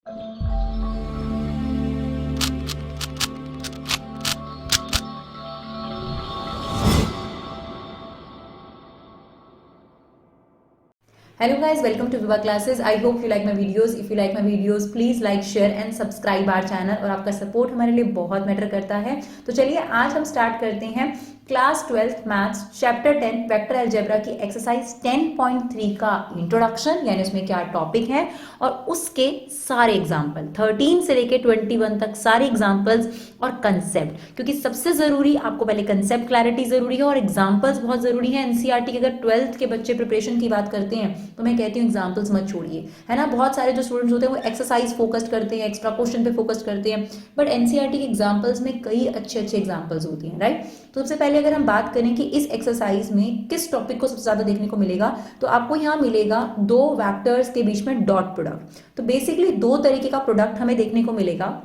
Hello guys, welcome to Viva Classes. I hope you like my videos. If you like my videos, please like, share and subscribe our channel. और आपका support हमारे लिए बहुत matter करता है. तो चलिए आज हम स्टार्ट करते हैं class 12th maths chapter 10 vector algebra की एक्सरसाइज 10.3 का इंट्रोडक्शन, यानी उसमें क्या टॉपिक है और उसके सारे एग्जाम्पल 13 से लेके 21 तक सारे एग्जाम्पल्स और कंसेप्ट, क्योंकि सबसे जरूरी आपको पहले कंसेप्ट क्लैरिटी जरूरी है और एग्जाम्पल्स बहुत जरूरी है. एनसीईआरटी के अगर 12th के बच्चे प्रिपरेशन की बात करते हैं तो मैं कहती हूँ एग्जाम्पल्स मत छोड़िए, है ना. बहुत सारे जो स्टूडेंट्स होते हैं वो एक्सरसाइज फोकस्ड करते हैं, एक्स्ट्रा क्वेश्चन पे फोकस्ड करते हैं, बट एनसीईआरटी के एग्जाम्पल्स में कई अच्छे अच्छे एग्जाम्पल्स होती हैं, राइट. तो सबसे पहले अगर हम बात करें कि इस एक्सरसाइज में किस टॉपिक को सबसे ज्यादा देखने को मिलेगा, तो आपको यहाँ मिलेगा दो वेक्टर्स के बीच में डॉट प्रोडक्ट. तो बेसिकली दो तरीके का प्रोडक्ट हमें देखने को मिलेगा.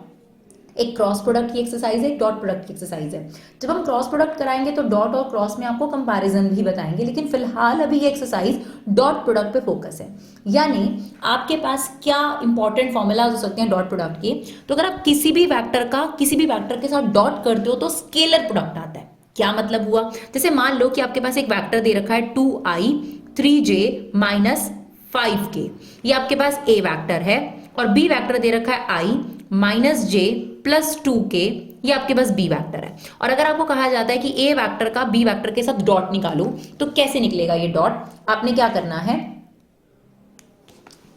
एक क्रॉस प्रोडक्ट की एक्सरसाइज है, एक डॉट प्रोडक्ट की एक्सरसाइज है. जब हम क्रॉस प्रोडक्ट कराएंगे तो डॉट और क्रॉस में आपको कंपैरिजन भी बताएंगे, लेकिन फिलहाल अभी ये एक्सरसाइज डॉट प्रोडक्ट पे फोकस है. यानी आपके पास क्या इंपॉर्टेंट फॉर्मूलाज हो सकते हैं डॉट प्रोडक्ट के. तो अगर आप किसी भी वेक्टर के साथ डॉट करते हो तो स्केलर प्रोडक्ट आता है. क्या मतलब हुआ, जैसे मान लो कि आपके पास एक वेक्टर दे रखा है 2i 3j माइनस 5k, ये आपके पास a वेक्टर है, और b वेक्टर दे रखा है i minus j plus 2k, ये आपके पास b वेक्टर है. और अगर आपको कहा जाता है कि a वेक्टर का b वेक्टर के साथ डॉट निकालो, तो कैसे निकलेगा ये डॉट. आपने क्या करना है,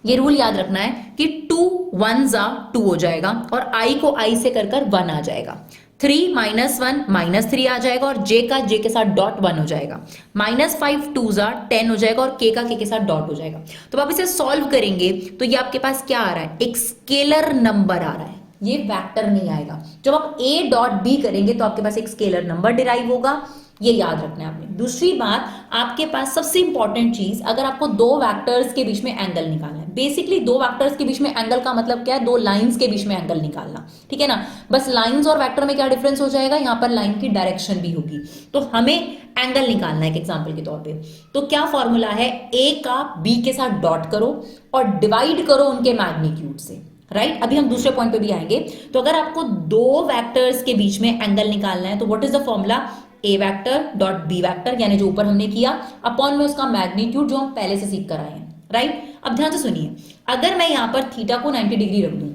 ये रूल याद रखना है कि 2 1 2 हो जाएगा और i को i से कर 1 आ जाएगा. 3 माइनस 1 माइनस 3 आ जाएगा और j का j के साथ डॉट 1 हो जाएगा. माइनस 5 2 10 हो जाएगा और k का k के साथ डॉट हो जाएगा. तो आप इसे सॉल्व करेंगे तो ये आपके पास क्या आ रहा है, एक स्केलर नंबर आ रहा है, ये वेक्टर नहीं आएगा. जब आप a डॉट b करेंगे तो आपके पास एक स्केलर नंबर डिराइव होगा, ये याद रखना है आपने. दूसरी बात, आपके पास सबसे इंपॉर्टेंट चीज, अगर आपको दो वेक्टर्स के बीच में एंगल निकालना है, बेसिकली दो वेक्टर्स के बीच में एंगल का मतलब क्या है, दो लाइंस के बीच में एंगल निकालना, ठीक है ना. बस लाइंस और वेक्टर में क्या डिफरेंस हो जाएगा, यहां पर लाइन की डायरेक्शन भी होगी. तो हमें एंगल निकालना है एक एग्जाम्पल के तौर पे. तो क्या फॉर्मूला है, a का b के साथ डॉट करो और डिवाइड करो उनके मैग्नीट्यूड से, राइट. अभी हम दूसरे पॉइंट पे भी आएंगे. तो अगर आपको दो वेक्टर्स के बीच में एंगल निकालना है तो what is the formula, a vector dot b vector, यानी जो ऊपर हमने किया, अपॉन में उसका मैग्नीट्यूड जो हम पहले से सीख कर आए हैं, राइट. अब ध्यान से सुनिए, अगर मैं यहां पर थीटा को 90 डिग्री रख दूं,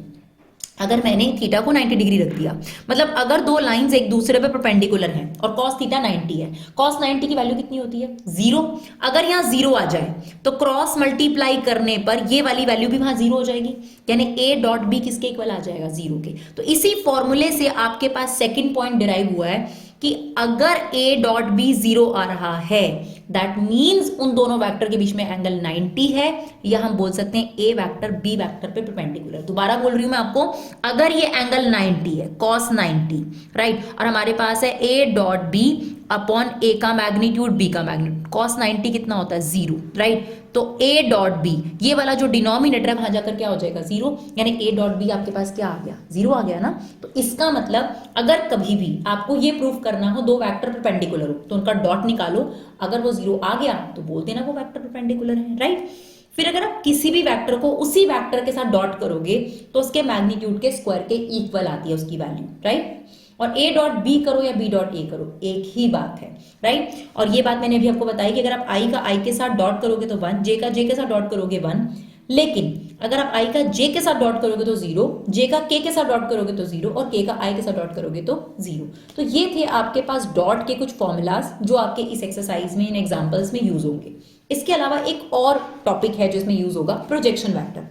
अगर मैंने थीटा को 90 डिग्री रख दिया, मतलब अगर दो लाइंस एक दूसरे पे परपेंडिकुलर हैं और cos थीटा 90 है, cos 90 की वैल्यू कितनी होती है, 0. अगर यहां 0 आ जाए तो क्रॉस मल्टीप्लाई करने पर ये वाली वैल्यू भी वहां 0 हो जाएगी, यानी a डॉट b किसके इक्वल आ जाएगा, 0 के. तो इसी फॉर्मूले से आपके पास सेकंड पॉइंट डिराइव हुआ है कि अगर a डॉट b 0 आ रहा है, दैट मीन्स उन दोनों वेक्टर के बीच में एंगल 90 है, या हम बोल सकते हैं a वेक्टर b वेक्टर पे परपेंडिकुलर. दोबारा बोल रही हूं मैं आपको, अगर ये एंगल 90 है, cos 90, राइट, और हमारे पास है a डॉट b अपॉन a का मैग्नीट्यूड b का मैग्नीट्यूड, cos 90 कितना होता है, 0, राइट. तो a डॉट b, ये वाला जो डिनोमिनेटर है वहां जाकर क्या हो जाएगा, 0, यानी a डॉट b आपके पास क्या आ गया, 0 आ गया ना. तो इसका मतलब अगर कभी भी आपको ये प्रूव करना हो दो वेक्टर परपेंडिकुलर हो तो उनका डॉट निकालो, अगर वो 0 आ गया तो बोल देना वो वेक्टर परपेंडिकुलर है, राइट. फिर अगर आप किसी भी वेक्टर को उसी वेक्टर के साथ डॉट करोगे तो उसके मैग्नीट्यूड के स्क्वायर के इक्वल आती है उसकी वैल्यू, राइट. और a डॉट b करो या b डॉट a करो, एक ही बात है, राइट. और ये बात मैंने अभी आपको बताई कि अगर आप i का i के साथ डॉट करोगे तो 1, j का j के साथ डॉट करोगे 1, लेकिन अगर आप i का j के साथ डॉट करोगे तो 0, j का k के साथ डॉट करोगे तो 0 और k का i के साथ डॉट करोगे तो 0. तो ये थे आपके पास डॉट के कुछ फॉर्मूलाज जो आपके इस एक्सरसाइज में, इन एग्जाम्पल्स में यूज होंगे. इसके अलावा एक और टॉपिक है जो इसमें यूज होगा, प्रोजेक्शन वेक्टर.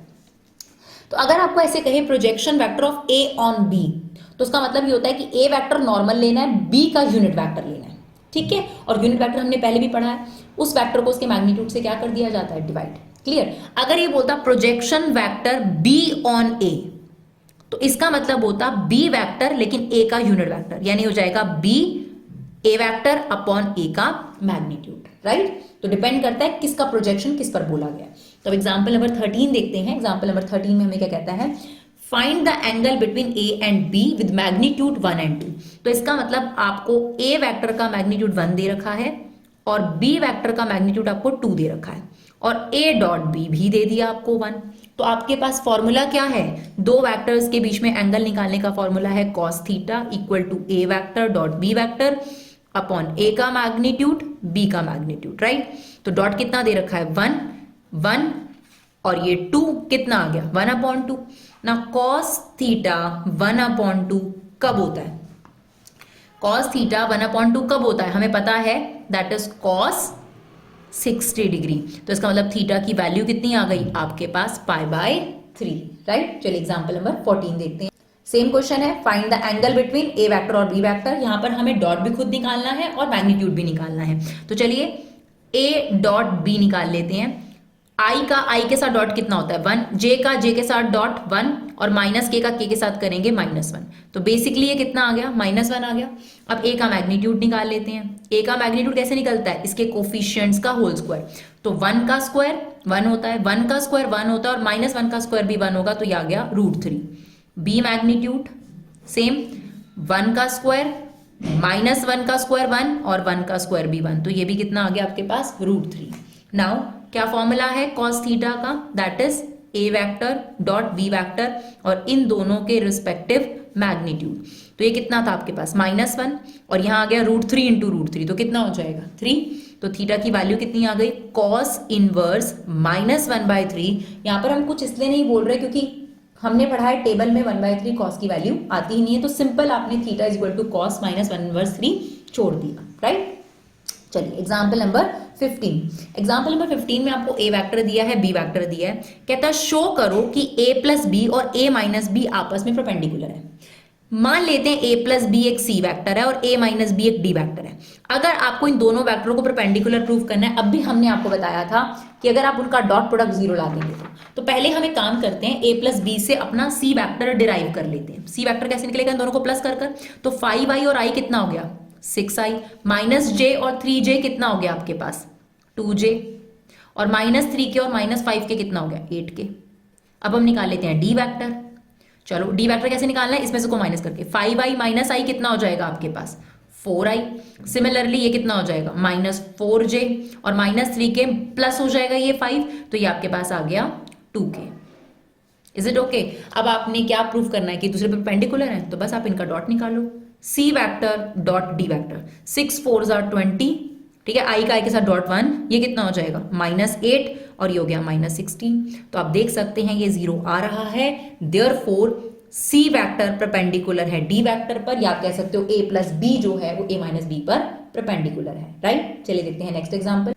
तो अगर आपको ऐसे कहे projection vector of a on b, तो उसका मतलब ये होता है कि a वेक्टर नॉर्मल लेना है, b का यूनिट वेक्टर लेना है, ठीक है. और यूनिट वेक्टर हमने पहले भी पढ़ा है, उस वेक्टर को उसके मैग्नीट्यूड से क्या कर दिया जाता है, डिवाइड, क्लियर. अगर ये बोलता projection vector b on a, तो इसका मतलब होता b वेक्टर लेकिन a का यूनिट वेक्टर, यानी हो जाएगा b a vector upon a का मैग्नीट्यूड, राइट. तो डिपेंड करता है किसका प्रोजेक्शन किस पर बोला गया. तो एग्जाम्पल नंबर 13 देखते हैं. एग्जाम्पल नंबर 13 में हमें क्या कहता है, find the angle between a and b with magnitude 1 and 2. तो इसका मतलब आपको a वेक्टर का मैग्नीट्यूड 1 दे रखा है और b वेक्टर का मैग्नीट्यूड आपको 2 दे रखा है, और a डॉट b भी दे दिया आपको 1. तो आपके पास फॉर्मूला क्या है, दो वेक्टर्स के बीच में एंगल निकालने का फॉर्मूला है cos theta equal to A vector dot B vector upon A का मैग्नीट्यूड बी का मैग्नीट्यूड, राइट। तो डॉट कितना दे रखा है 1 1 और ये 2 कितना आ गया 1/2 ना। cos थीटा 1/2 कब होता है, cos थीटा 1/2 कब होता है हमें पता है, दैट इज cos 60 डिग्री। तो इसका मतलब थीटा की वैल्यू कितनी आ गई आपके पास π/3, राइट। चलिए एग्जांपल नंबर 14 देखते हैं। सेम क्वेश्चन है, find the angle between A vector और बी वेक्टर। यहां पर हमें डॉट भी खुद निकालना है और मैग्नीट्यूड भी निकालना है। तो चलिए ए डॉट बी निकाल लेते हैं। आई का आई के साथ डॉट कितना होता है 1, जे का जे के साथ डॉट 1 और माइनस के का के साथ करेंगे -1। तो बेसिकली ये कितना आ गया -1 आ गया। अब ए का मैग्नीट्यूड निकाल लेते हैं। ए का मैग्नीट्यूड कैसे निकलता है, इसके कोफिशिएंट्स का होल स्क्वायर। तो 1 का स्क्वायर 1 होता है, 1 का स्क्वायर 1 होता है और -1 का स्क्वायर भी 1 होगा, तो ये आ गया √3। बी मैग्नीट्यूड सेम 1 का स्क्वायर -1 का स्क्वायर 1 और 1 का स्क्वायर भी 1, तो ये भी कितना आ गया आपके पास √3। नाउ क्या फॉर्मूला है cos थीटा का, that is a vector dot B vector और इन दोनों के रिस्पेक्टिव मैग्नीट्यूड। तो ये कितना था आपके पास -1 और यहां आ गया √3 इंटू √3, तो कितना हो जाएगा 3। तो थीटा की वैल्यू कितनी आ गई cos इनवर्स -1/3। यहां पर हम कुछ इसलिए नहीं बोल रहे क्योंकि हमने पढ़ा है टेबल में 1/3 cos की वैल्यू आती ही नहीं है, तो सिंपल आपने theta is equal to cos -1/3 छोड़ दिया, राइट। चलिए एग्जाम्पल नंबर 15। एग्जाम्पल नंबर 15 में आपको ए वेक्टर दिया है बी वेक्टर दिया है, कहता है शो करो कि a प्लस बी और a माइनस बी आपस में परपेंडिकुलर है। मान लेते हैं a प्लस बी एक सी वेक्टर है और a माइनस बी एक डी वेक्टर है। अगर आपको इन दोनों वेक्टरों को परपेंडिकुलर प्रूव करना है, अब भी हमने आपको बताया था कि अगर आप उनका डॉट प्रोडक्ट 0 ला देंगे तो पहले हम एक काम करते हैं, a प्लस बी से अपना सी वेक्टर डिराइव कर लेते हैं। सी वेक्टर कैसे निकलेगा, इन दोनों को प्लस कर कर, तो 5i और i कितना हो गया 6i माइनस j और 3j कितना हो गया आपके पास 2j और -3 के और -5 के कितना हो गया 8 के। अब हम निकाल लेते हैं डी वेक्टर। चलो डी वेक्टर कैसे निकालना है, इसमें से को माइनस करके 5i माइनस i कितना हो जाएगा आपके पास 4i। सिमिलरली ये कितना हो जाएगा -4j और -3 के प्लस हो जाएगा ये 5, तो ये आपके पास आ गया 2k। Is it okay. अब आपने क्या प्रूव करना है कि दूसरे परपेंडिकुलर है, तो बस आप इनका डॉट निकालो, C vector dot D vector 6 4s are 20, ठीक है। आई का आई के साथ डॉट 1, ये कितना हो जाएगा -8 और ये हो गया -16। तो आप देख सकते हैं ये 0 आ रहा है, देयरफॉर सी वेक्टर परपेंडिकुलर है डी वेक्टर पर, या आप कह सकते हो a प्लस बी जो है वो a माइनस बी पर परपेंडिकुलर है, राइट। चलिए देखते हैं next example.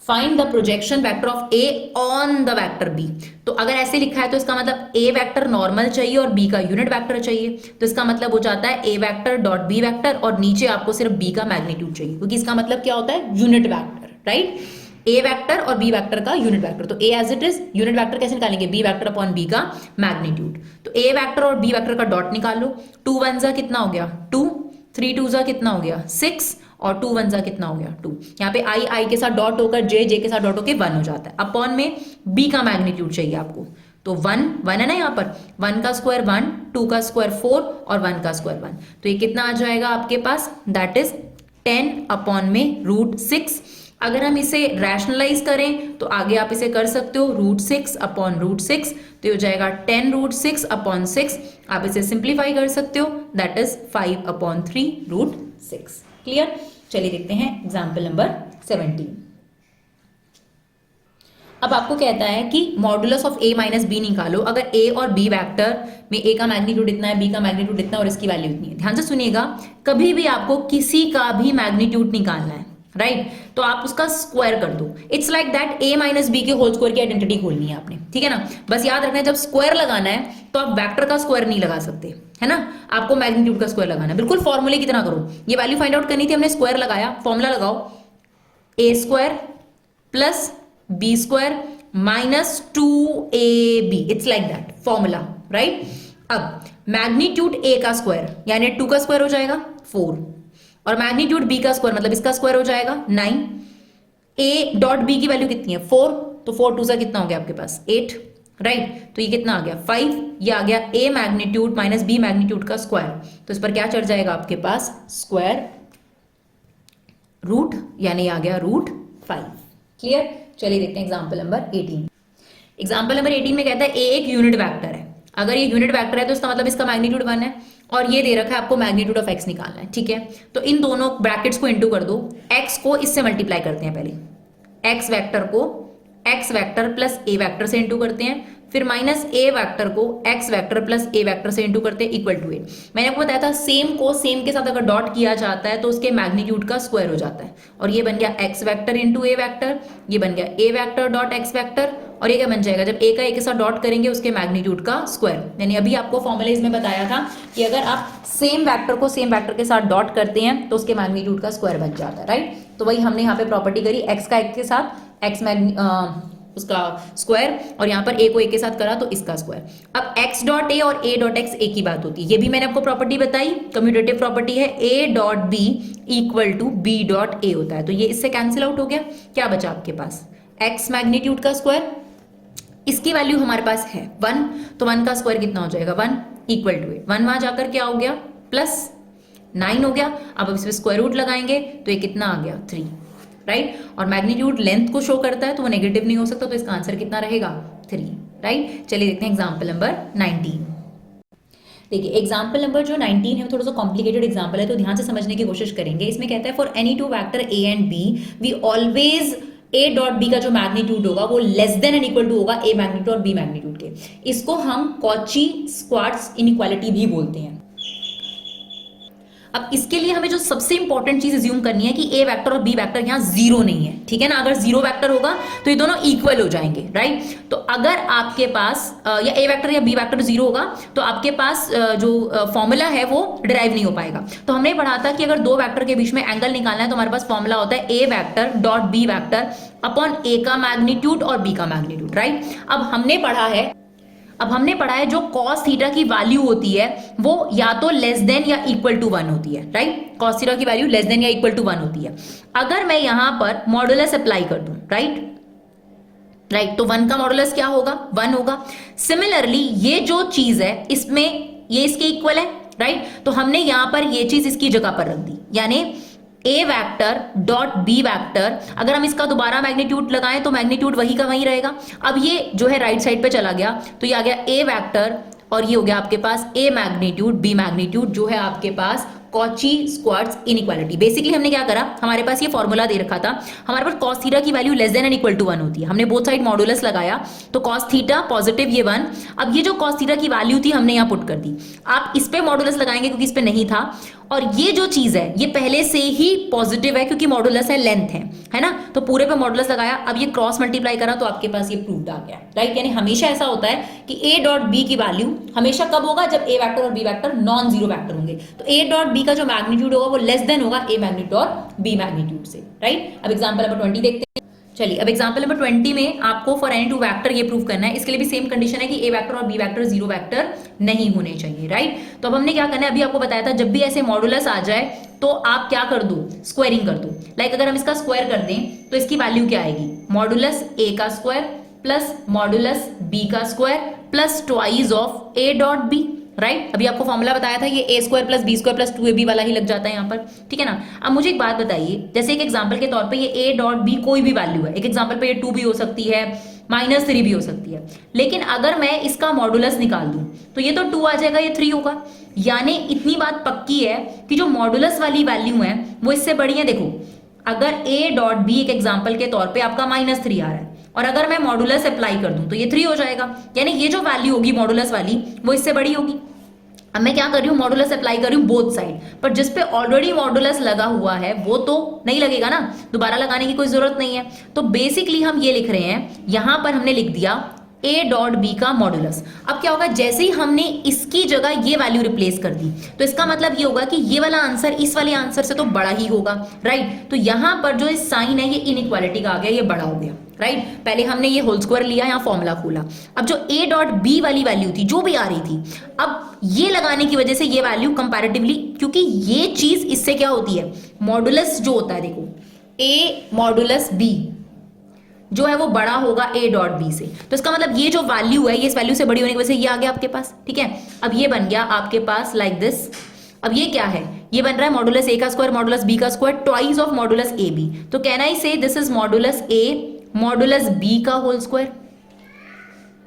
Find the projection vector of a on the vector b. तो अगर ऐसे लिखा है तो इसका मतलब ए वेक्टर नॉर्मल चाहिए और बी का यूनिट वेक्टर चाहिए, तो इसका मतलब हो जाता है A vector dot B vector और नीचे आपको सिर्फ बी का मैग्नीट्यूड चाहिए, क्योंकि इसका मतलब क्या होता है unit vector, right. A vector और बी वेक्टर का यूनिट वेक्टर, तो A as it is, unit vector कैसे निकालेंगे बी वेक्टर अपॉन बी का मैग्नीट्यूड। तो ए वेक्टर और बी वेक्टर का डॉट निकालो, 2 1 जा कितना हो गया 2, 3 2 जा कितना हो गया 6 और 2 1 जा कितना हो गया 2। यहाँ पे आई आई के साथ डॉट होकर जे जे के साथ डॉट होकर 1 हो जाता है। अपॉन में बी का मैग्नीट्यूड चाहिए आपको, तो 1 1 है ना, यहाँ पर 1 का स्क्वायर 1, 2 का स्क्वायर 4 और 1 का स्क्वायर 1, तो ये कितना आ जाएगा आपके पास, दैट इज 10 अपॉन में √6। अगर हम इसे रैशनलाइज करें तो आगे आप इसे कर सकते हो √6 अपॉन √6, तो ये हो जाएगा 10 √6 अपॉन 6। आप इसे सिंप्लीफाई कर सकते हो, दैट इज 5/3 √6। क्लियर। चलिए देखते हैं एग्जाम्पल नंबर 17। अब आपको कहता है कि modulus of a minus b निकालो। अगर a और b वेक्टर में a का मैग्नीट्यूड इतना है, b का मैग्नीट्यूड इतना और इसकी वैल्यू इतनी है। ध्यान से सुनिएगा, कभी भी आपको किसी का भी मैग्नीट्यूड निकालना है, राइट, तो आप उसका स्क्वायर कर दो। It's like that a minus b के होल स्क्वायर की आइडेंटिटी खोलनी है आपने, ठीक है ना। बस याद रखना है जब स्क्वायर लगाना है तो आप वेक्टर का स्क्वायर नहीं लगा सकते, है ना, आपको मैग्नीट्यूड का स्क्वायर लगाना है। बिल्कुल फॉर्मूले की तरह करो। ये वैल्यू फाइंड आउट करनी थी, हमने स्क्वायर लगाया, फॉर्मूला लगाओ a square plus b square minus 2ab, it's like that formula, right. अब मैग्नीट्यूड a का स्क्वायर यानी 2 का स्क्वायर हो जाएगा 4 और मैग्नीट्यूड b का स्क्वायर मतलब इसका स्क्वायर हो जाएगा 9। a डॉट b की वैल्यू कितनी है 4, तो 4 2 सा कितना हो गया आपके पास 8, राइट। तो ये कितना आ गया 5, ये आ गया a magnitude minus b magnitude का स्क्वायर, तो इस पर क्या चढ़ जाएगा आपके पास स्क्वायर रूट, यानी आ गया √5। क्लियर। चलिए देखते हैं एग्जाम्पल नंबर 18। एग्जाम्पल नंबर 18 में कहता है ए एक यूनिट वेक्टर है। अगर ये यूनिट वेक्टर है तो इसका मतलब इसका मैग्नीट्यूड 1 है और ये दे रखा है आपको मैग्नीट्यूड ऑफ एक्स निकालना है। ठीक है, तो इन दोनों ब्रैकेट्स को इंटू कर दो, एक्स को इससे मल्टीप्लाई करते हैं, पहले एक्स वेक्टर को एक्स वेक्टर प्लस ए वेक्टर से इंटू करते हैं, फिर माइनस ए वेक्टर को एक्स वेक्टर प्लस ए वेक्टर से इंटू करते हैं इक्वल टू ए। मैंने आपको बताया था सेम को सेम के साथ अगर डॉट किया जाता है तो उसके मैग्नीट्यूड का स्क्वायर हो जाता है, और ये बन गया एक्स वेक्टर इंटू ए वेक्टर, ये बन गया ए वेक्टर डॉट एक्स वेक्टर, और ये क्या बन जाएगा जब ए का ए के साथ डॉट करेंगे उसके मैग्नीट्यूड का स्क्वायर। यानी अभी आपको फॉर्मूला इसमें बताया था कि अगर आप सेम वेक्टर को सेम वेक्टर के साथ डॉट करते हैं तो उसके मैग्नीट्यूड का स्क्वायर बन जाता है, राइट। तो वही हमने यहाँ पे प्रॉपर्टी करी, एक्स का एक्स के साथ एक्स उसका स्क्वायर, और यहाँ पर ए को ए के साथ करा तो इसका स्क्वायर। अब x डॉट ए और a डॉट एक्स एक ही बात होती है, ये भी मैंने आपको प्रॉपर्टी बताई, कम्यूटेटिव प्रॉपर्टी है, a डॉट b इक्वल टू b डॉट ए होता है। तो ये इससे कैंसिल आउट हो गया, क्या बचा आपके पास x मैग्नीट्यूड का स्क्वायर, इसकी वैल्यू हमारे पास है 1, तो 1 का स्क्वायर कितना हो जाएगा 1 इक्वल टू ए, 1 वहां जाकर क्या हो गया प्लस 9 हो गया। अब इसमें स्क्वायर रूट लगाएंगे तो ये कितना आ गया 3, राइट। और मैग्नीट्यूड लेंथ को शो करता है तो वो नेगेटिव नहीं हो सकता, तो इसका आंसर कितना रहेगा 3, राइट। चलिए देखते हैं एग्जाम्पल नंबर 19। देखिए एग्जाम्पल नंबर जो 19 है थोड़ा सा कॉम्प्लिकेटेड एग्जाम्पल है, तो ध्यान से समझने की कोशिश करेंगे। इसमें कहता है for any two vector a and b we always a dot b का जो मैग्नीट्यूड होगा वो less than and equal to होगा ए मैग्नीट्यूड और बी मैग्नीट्यूड के। इसको हम कॉची स्क्वार्ट्स इनइक्वालिटी भी बोलते हैं। अब इसके लिए हमें जो सबसे इंपॉर्टेंट चीज अज्यूम करनी है कि ए वेक्टर और बी वेक्टर यहाँ जीरो नहीं है, ठीक है ना। अगर जीरो वेक्टर होगा तो ये दोनों इक्वल हो जाएंगे, राइट। तो अगर आपके पास या ए वेक्टर या बी वेक्टर जीरो होगा तो आपके पास जो फॉर्मूला है वो डिराइव नहीं हो पाएगा। तो हमने पढ़ा था कि अगर दो वेक्टर के बीच में एंगल निकालना है तो हमारे पास फॉर्मूला होता है A vector dot B vector upon A का मैग्नीट्यूड और बी का मैग्नीट्यूड, राइट। अब हमने पढ़ा है जो cos थीटा की वैल्यू होती है वो या तो लेस देन या इक्वल टू 1 होती है, राइट। cos थीटा की वैल्यू लेस देन या इक्वल टू 1 होती है। अगर मैं यहां पर मॉडुलस अप्लाई कर दूं, राइट, तो 1 का मॉडुलस क्या होगा 1 होगा। सिमिलरली ये जो चीज है इसमें ये इसके इक्वल है, राइट। तो हमने यहां पर ये चीज इसकी जगह पर रख दी, यानी ए वैक्टर डॉट बी वैक्टर, अगर हम इसका दोबारा मैग्नीट्यूड लगाएं तो मैग्नीट्यूड वही का वही रहेगा। अब ये जो है राइट साइड पे चला गया तो ये आ गया ए वैक्टर और ये हो गया आपके पास ए मैग्नीट्यूड बी मैग्नीट्यूड, जो है आपके पास कॉची स्क्वार्ट्स इनइक्वालिटी। बेसिकली हमने क्या करा, हमारे पास ये फॉर्मूला दे रखा था, हमारे पास cos थीटा की value less than and equal to 1 होती है। हमने बोथ साइड मॉडुलस लगाया तो cos थीटा पॉजिटिव ये 1। अब ये जो cos थीटा की वैल्यू थी हमने यहाँ पुट कर दी। आप इस पे मॉडुलस लगाएंगे क्योंकि इस पे नहीं था, और ये जो चीज है ये पहले से ही पॉजिटिव है क्योंकि मॉडुलस है लेंथ है ना। तो पूरे पे मॉडुलस लगाया, अब ये क्रॉस मल्टीप्लाई करा तो आपके पास ये प्रूव्ड आ गया, राइट। यानी हमेशा ऐसा होता है कि ए डॉट बी की वैल्यू हमेशा कब होगा जब ए वेक्टर और B vector non zero vector होंगे। तो ए डॉट बी का जो मैग्नीट्यूड होगा वो लेस देन होगा ए मैग्नीट्यूड और बी मैग्नीट्यूड से, राइट। अब एग्जांपल नंबर 20 देखते हैं। चलिए अब एग्जांपल नंबर 20 में आपको फॉर एनी टू वेक्टर ये प्रूव करना है। इसके लिए भी सेम कंडीशन है कि ए वेक्टर और बी वेक्टर जीरो वेक्टर नहीं होने चाहिए, राइट। तो अब हमने क्या करना है, अभी आपको बताया था जब भी ऐसे मॉडुलस आ जाए तो आप क्या कर दो, स्क्वायरिंग कर दो। लाइक अगर हम इसका स्क्वायर कर दें तो इसकी वैल्यू क्या आएगी, मॉडुलस ए का स्क्वायर प्लस मॉडुलस बी का square plus twice of A dot B, right. अभी आपको फॉर्मूला बताया था ये A square plus B square plus 2ab वाला ही लग जाता है यहाँ पर, ठीक है ना। अब मुझे एक बात बताइए, जैसे एक एग्जांपल के तौर पे ये ए डॉट बी कोई भी वैल्यू है, एक एग्जांपल पे ये 2 भी हो सकती है -3 भी हो सकती है, लेकिन अगर मैं इसका मॉडुलस निकाल दूं तो ये तो 2 आ जाएगा, ये 3 होगा। यानी इतनी बात पक्की है कि जो मॉडुलस वाली वैल्यू है वो इससे बड़ी है। देखो अगर ए डॉट बी एक एग्जाम्पल के तौर पर आपका -3 आ रहा है और अगर मैं मॉडुलस अप्लाई कर दूं तो ये 3 हो जाएगा, यानी ये जो वैल्यू होगी मॉडुलस वाली वो इससे बड़ी होगी। अब मैं क्या कर रही हूँ, मॉडुलस अप्लाई कर रही हूँ बोथ साइड, पर जिस पे ऑलरेडी मॉडुलस लगा हुआ है वो तो नहीं लगेगा ना, दोबारा लगाने की कोई जरूरत नहीं है। तो बेसिकली हम ये लिख रहे हैं, यहां पर हमने लिख दिया ए डॉट बी का मॉडुलस। अब क्या होगा, जैसे ही हमने इसकी जगह ये वैल्यू रिप्लेस कर दी तो इसका मतलब ये होगा कि ये वाला आंसर इस वाले आंसर से तो बड़ा ही होगा, राइट। तो यहां पर जो साइन है ये इनइक्वालिटी का आ गया, ये बड़ा हो गया, राइट। पहले हमने ये होल स्क्वायर लिया, यहाँ फॉर्मूला खोला। अब जो ए डॉट बी वाली वैल्यू थी जो भी आ रही थी, अब ये लगाने की वजह से ये वैल्यू कंपैरेटिवली, क्योंकि ये चीज इससे क्या होती है, मॉडुलस जो होता है, देखो ए मॉडुलस बी जो है वो बड़ा होगा ए डॉट बी से, तो इसका मतलब ये जो वैल्यू है ये इस वैल्यू से बड़ी होने की वजह से ये आ गया आपके पास, ठीक है। अब ये बन गया आपके पास लाइक दिस। अब ये क्या है, ये बन रहा है मॉडुलस ए का स्क्वायर मॉडुलस बी का square twice of modulus a b. तो can I say this is modulus a modulus B का होल स्क्वायर,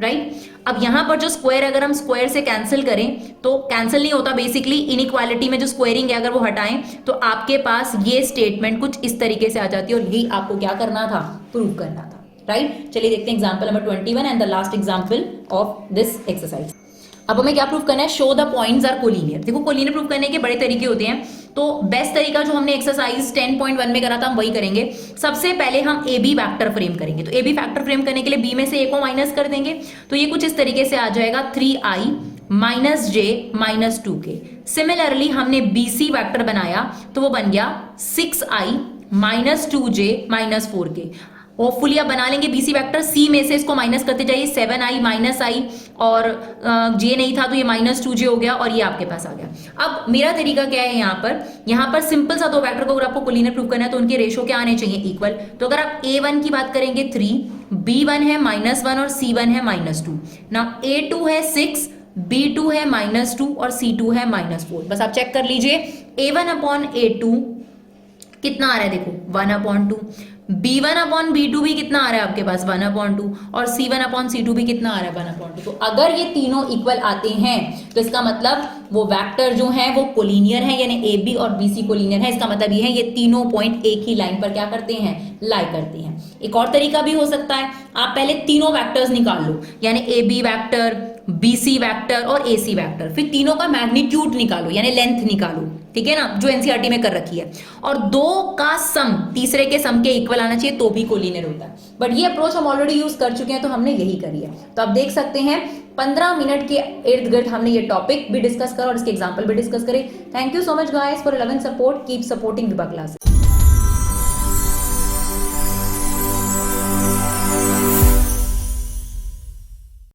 राइट। अब यहां पर जो स्क्वायर अगर हम स्क्वायर से कैंसिल करें तो कैंसिल नहीं होता बेसिकली, इनइक्वालिटी में जो स्क्वायरिंग है अगर वो हटाएं तो आपके पास ये स्टेटमेंट कुछ इस तरीके से आ जाती है और यही आपको क्या करना था, प्रूव करना था, राइट। चलिए देखते हैं example number 21 and the last example of this exercise. अब हमें क्या प्रूव करना है, show the points are collinear. देखो कोलिनियर प्रूव करने के बड़े तरीके होते हैं, तो बेस्ट तरीका जो हमने एक्सरसाइज 10.1 में करा था हम वही करेंगे। सबसे पहले हम ए बी फैक्टर फ्रेम करेंगे, तो ए बी फैक्टर फ्रेम करने के लिए बी में से ए को माइनस कर देंगे, तो ये कुछ इस तरीके से आ जाएगा 3i माइनस जे माइनस 2k। सिमिलरली हमने बी सी वैक्टर बनाया तो वो बन गया 6i minus 2j minus 4k। Hopefully आप बना लेंगे बीसी वेक्टर, सी में से इसको माइनस करते जाइए, 7i माइनस आई और जे नहीं था तो ये माइनस 2j हो गया और ये आपके पास आ गया। अब मेरा तरीका क्या है, यहाँ पर सिंपल सा दो वेक्टर को अगर आपको कोलिनियर प्रूव करना है तो उनके रेशो क्या आने चाहिए, इक्वल। तो अगर आप a1 की बात करेंगे 3, b1 है -1 और c1 है -2। ना a2 है 6, b2 है -2 और c2 है -4। बस आप चेक कर लीजिए, a1 अपॉन a2 कितना आ रहा है, देखो 1/2, b1/b2 भी कितना आ रहा है आपके पास 1/2 और c1/c2 भी कितना आ रहा है 1/2। तो अगर ये तीनों इक्वल आते हैं तो इसका मतलब वो वेक्टर जो है वो कोलिनियर है, यानी ए बी और बी सी कोलिनियर है। इसका मतलब ये है ये तीनों पॉइंट एक ही लाइन पर क्या करते हैं, लाई करते हैं। एक और तरीका भी हो सकता है, आप पहले तीनों वेक्टर्स निकाल लो, यानी a b vector, b c vector और ए सी वैक्टर, फिर तीनों का मैग्नीट्यूड निकालो यानी लेंथ निकालो, ठीक है ना, जो एनसीईआरटी में कर रखी है, और दो का सम तीसरे के सम के इक्वल आना चाहिए तो भी कोलिनियर होता है। बट ये अप्रोच हम ऑलरेडी यूज कर चुके हैं तो हमने यही करी है। तो आप देख सकते हैं 15 मिनट के इर्द गिर्द हमने ये टॉपिक भी डिस्कस करा और इसके एग्जाम्पल भी डिस्कस करे। Thank you so much guys for love and support, keep supporting Vibha classes.